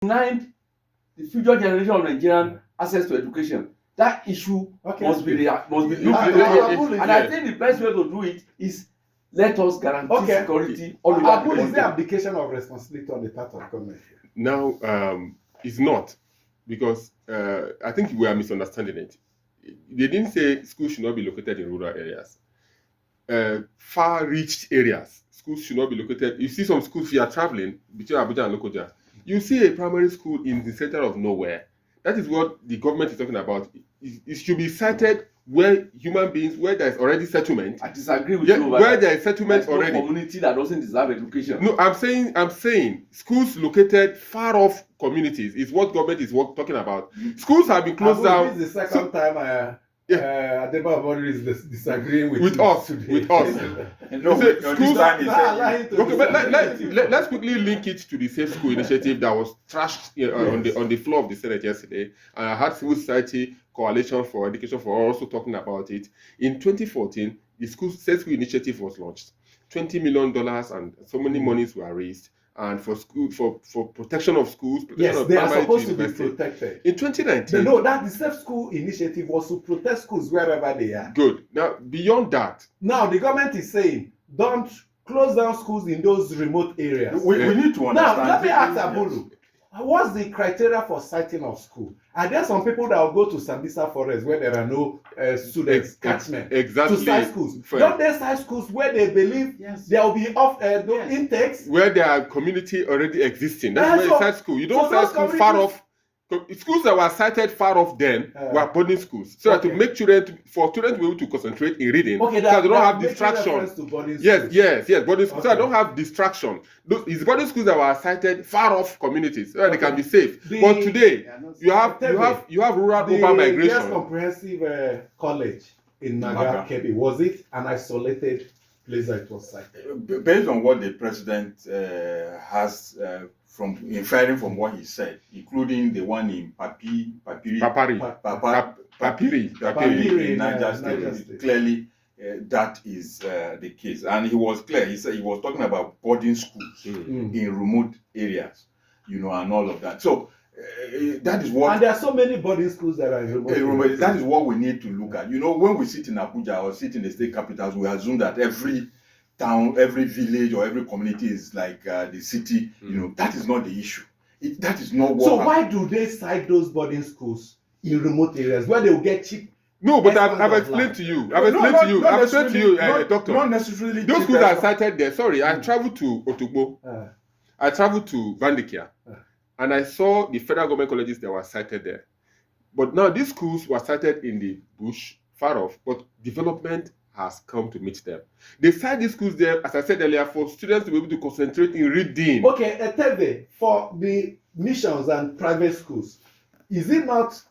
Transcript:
denied the future generation of Nigerian access to education. That issue must be looked at. And I think the best way to do it is let us guarantee security all over the country. Is there abdication of responsibility on the part of government? Now, it's not, because I think we are misunderstanding it. They didn't say schools should not be located in rural areas. Far-reached areas, schools should not be located. You see some schools, if you are traveling between Abuja and Lokoja, you see a primary school in the center of nowhere. That is what the government is talking about. It should be sited where human beings, where there is already settlement. I disagree with you. Where there is settlement already. No community that doesn't deserve education. No, I'm saying schools located far off communities is what government is talking about. Schools have been closed down. This is the second time Adeba Abori is disagreeing with us. Today. With us. Let's quickly link it to the Safe School initiative that was trashed on the floor of the Senate yesterday. And I had Civil Society Coalition for Education for also talking about it. In 2014, the Safe School initiative was launched. $20 million and so many monies were raised. And for school, for protection of schools, yes, they are supposed to be protected. In 2019, no, that the Safe School initiative was to protect schools wherever they are. Good. Now, beyond that, now the government is saying don't close down schools in those remote areas. We need to understand. Now, let me ask Abulu, what's the criteria for siting of school? Are there some people that will go to Sambisa Forest where there are no students, catchmen, exactly, to site schools? Don't they site schools where they believe there will be intakes? Where there are community already existing. That's where you site school. You don't site school far off. Schools that were sited far off then were boarding schools. So that to make for students to be able to concentrate in reading, so they don't have distraction. Yes, boarding schools. So I don't have distraction. It's boarding schools that were sited far off communities, so that they can be safe. But today, you have rural urban migration. The comprehensive college in Naga Kebbi, was it an isolated place that it was sited? Based on what the president has inferring from what he said, including the one in Papiri in Niger State, clearly that is the case. And he was clear. He said he was talking about boarding schools in remote areas, and all of that. So that is what. And there are so many boarding schools that are in remote areas. That is what we need to look at. When we sit in Abuja or sit in the state capitals, we assume that every town, every village, or every community is like the city. That is not the issue. That is not what. So why do they site those boarding schools in remote areas where they will get cheap? No, but I've explained to you. I've explained to you, doctor. Not necessarily. Those schools are cited there. Sorry, I traveled to Otugbo. I traveled to Vandikia, and I saw the federal government colleges that were cited there. But now these schools were cited in the bush, far off, but development has come to meet them. They cite these schools there, as I said earlier, for students to be able to concentrate in reading. Okay, Etebe, for the missions and private schools, is it not